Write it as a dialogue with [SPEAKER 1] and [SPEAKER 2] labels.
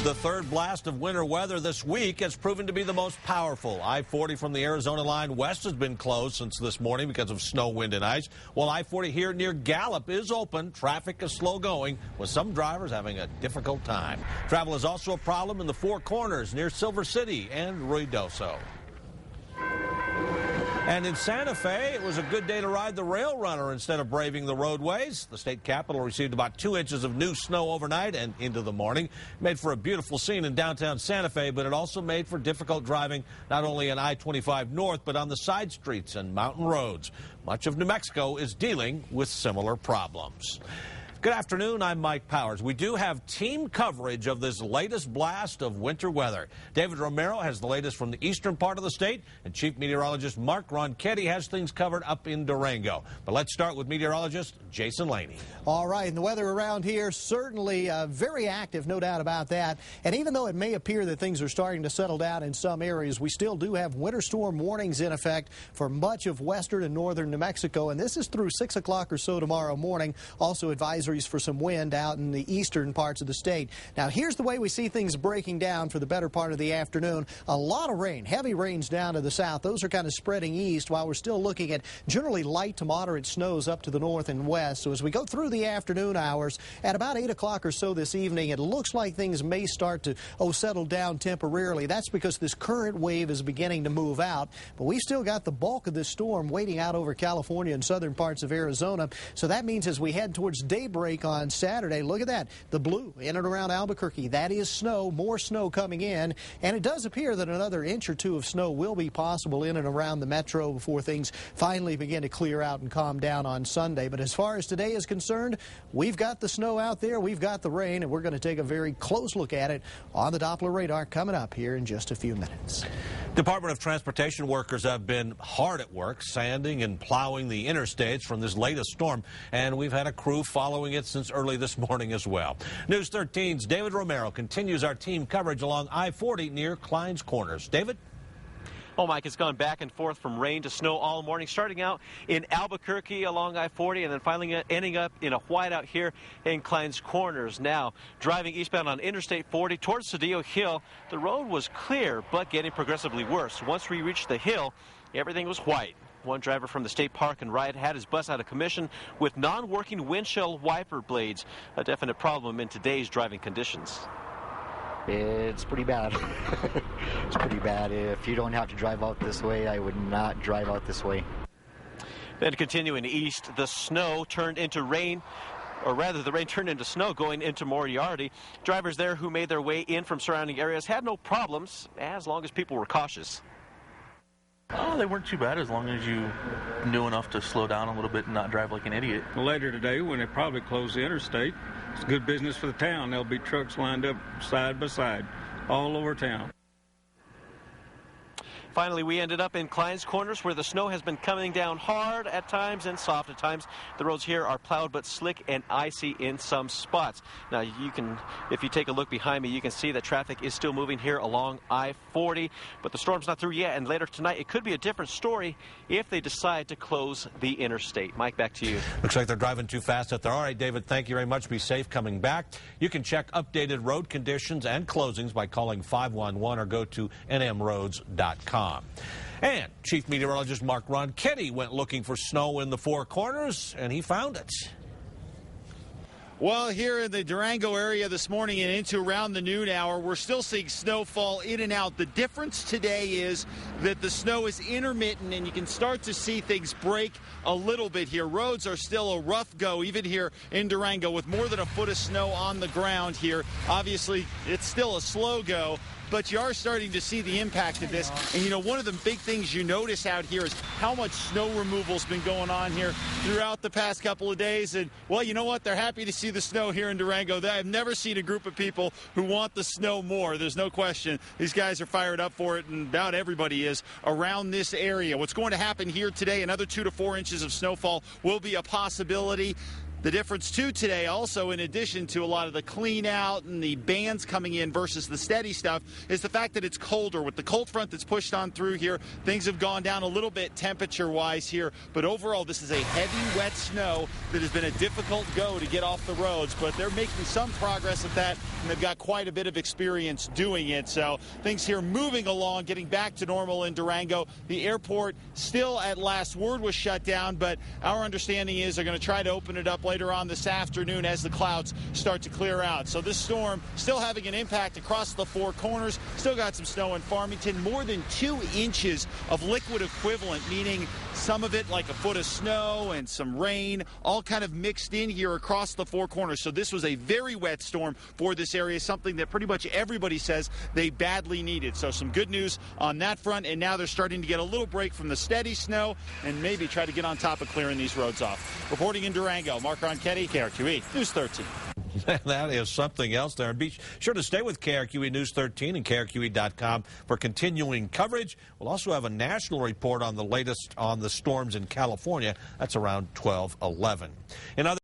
[SPEAKER 1] The third blast of winter weather this week has proven to be the most powerful. I-40 from the Arizona line west has been closed since this morning because of snow, wind, and ice. While I-40 here near Gallup is open, traffic is slow going, with some drivers having a difficult time. Travel is also a problem in the Four Corners near Silver City and Ruidoso. And in Santa Fe, it was a good day to ride the rail runner instead of braving the roadways. The state capitol received about 2 inches of new snow overnight and into the morning. Made for a beautiful scene in downtown Santa Fe, but it also made for difficult driving not only on I-25 North, but on the side streets and mountain roads. Much of New Mexico is dealing with similar problems. Good afternoon, I'm Mike Powers. We do have team coverage of this latest blast of winter weather. David Romero has the latest from the eastern part of the state, and Chief Meteorologist Mark Ronchetti has things covered up in Durango. But let's start with meteorologist Jason Laney.
[SPEAKER 2] All right, and the weather around here certainly very active, no doubt about that. And even though it may appear that things are starting to settle down in some areas, we still do have winter storm warnings in effect for much of western and northern New Mexico, and this is through 6 o'clock or so tomorrow morning. Also advisories for some wind out in the eastern parts of the state. Now, here's the way we see things breaking down for the better part of the afternoon. A lot of rain, heavy rains down to the south. Those are kind of spreading east while we're still looking at generally light to moderate snows up to the north and west. So as we go through the afternoon hours, at about 8 o'clock or so this evening, it looks like things may start to settle down temporarily. That's because this current wave is beginning to move out. But we've still got the bulk of this storm waiting out over California and southern parts of Arizona. So that means as we head towards daybreak on Saturday, look at that, the blue in and around Albuquerque. That is snow, more snow coming in, and it does appear that another inch or two of snow will be possible in and around the metro before things finally begin to clear out and calm down on Sunday. But as far as today is concerned, we've got the snow out there, we've got the rain, and we're going to take a very close look at it on the Doppler radar coming up here in just a few minutes.
[SPEAKER 1] Department of Transportation workers have been hard at work sanding and plowing the interstates from this latest storm, and we've had a crew following it since early this morning as well. News 13's David Romero continues our team coverage along I-40 near Klein's Corners. David?
[SPEAKER 3] Oh, Mike, it's gone back and forth from rain to snow all morning, starting out in Albuquerque along I-40 and then finally ending up in a whiteout here in Klein's Corners. Now, driving eastbound on Interstate 40 towards Cedillo Hill, the road was clear, but getting progressively worse. Once we reached the hill, everything was white. One driver from the State Park and Ride had his bus out of commission with non-working windshield wiper blades, a definite problem in today's driving conditions.
[SPEAKER 4] It's pretty bad. It's pretty bad. If you don't have to drive out this way, I would not drive out this way.
[SPEAKER 3] Then continuing east, the snow turned into rain, or rather the rain turned into snow going into Moriarty. Drivers there who made their way in from surrounding areas had no problems as long as people were cautious.
[SPEAKER 5] Oh, they weren't too bad as long as you knew enough to slow down a little bit and not drive like an idiot.
[SPEAKER 6] Later today, when they probably close the interstate, it's good business for the town. There'll be trucks lined up side by side all over town.
[SPEAKER 3] Finally, we ended up in Klein's Corners, where the snow has been coming down hard at times and soft at times. The roads here are plowed but slick and icy in some spots. Now, if you take a look behind me, you can see that traffic is still moving here along I-40, but the storm's not through yet, and later tonight it could be a different story if they decide to close the interstate. Mike, back to you.
[SPEAKER 1] Looks like they're driving too fast out there. All right, David, thank you very much. Be safe coming back. You can check updated road conditions and closings by calling 511 or go to nmroads.com. And Chief Meteorologist Mark Ronchetti went looking for snow in the Four Corners, and he found it.
[SPEAKER 7] Well, here in the Durango area this morning and into around the noon hour, we're still seeing snowfall in and out. The difference today is that the snow is intermittent, and you can start to see things break a little bit here. Roads are still a rough go, even here in Durango, with more than a foot of snow on the ground here. Obviously, it's still a slow go, but you are starting to see the impact of this. And, you know, one of the big things you notice out here is how much snow removal's been going on here throughout the past couple of days. And, well, you know what? They're happy to see the snow here in Durango. I've never seen a group of people who want the snow more. There's no question. These guys are fired up for it, and about everybody is around this area. What's going to happen here today, another 2 to 4 inches of snowfall will be a possibility. The difference, too, today, also, in addition to a lot of the clean out and the bands coming in versus the steady stuff, is the fact that it's colder. With the cold front that's pushed on through here, things have gone down a little bit temperature-wise here. But overall, this is a heavy, wet snow that has been a difficult go to get off the roads. But they're making some progress at that, and they've got quite a bit of experience doing it. So things here moving along, getting back to normal in Durango. The airport still at last word was shut down, but our understanding is they're going to try to open it up later on this afternoon as the clouds start to clear out. So this storm still having an impact across the four corners. Still got some snow in Farmington, more than 2 inches of liquid equivalent, meaning some of it like a foot of snow and some rain, all kind of mixed in here across the four corners. So this was a very wet storm for this area, something that pretty much everybody says they badly needed. So some good news on that front, and now they're starting to get a little break from the steady snow and maybe try to get on top of clearing these roads off. Reporting in Durango, Mark Ronchetti, KRQE News 13.
[SPEAKER 1] That is something else there. And be sure to stay with KRQE News 13 and KRQE.com for continuing coverage. We'll also have a national report on the latest on the storms in California. That's around 12:11. In other